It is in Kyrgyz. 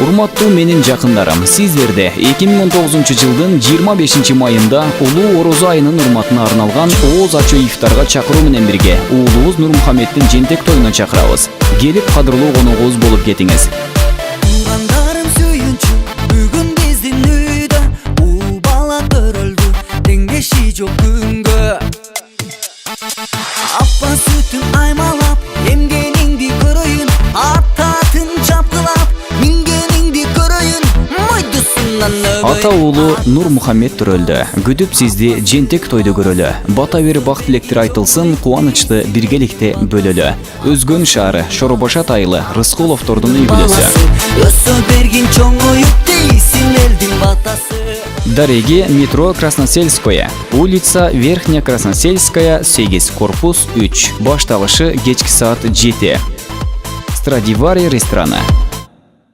Урматтуу менин жакындарым, сиздерди 2019 жылдын 25 майында Улуу Орозо айынын урматына арналган ооз ачуу ифтарга чакыруу менен бирге уулубуз Нурмухаммеддин жентек тоюна чакырабыз. Келип кадырлуу коногубуз болуп кетиңиз. Тугандарым сүйүнчү, бүгүн биздин үйдө ул бала төрөлдү, теңдеши жок күнгө. Апа сүтүн аймалап, эмгениңди көрөйүн, ататын чапкылап, мингениңди көрөйүн, мойдусунан өгөйүн. Ата уулу Нурмухаммед төрөлдү. Күтүп сизди жентек тойду көрөлү. Бата бир бак тилектер айтылсын, кубанычты биргеликте бөлөлү. Өзгөн шаары, Шоробашат айылы, Рыскуловдордун үй бүлөсү. Өсө бергин чоңоюп дейсин элдин батасы. Дареги, метро Красносельская, улица Верхняя Красносельская, 8, корпус 3. Башталышы кечки саат 7. Страдивари рестораны.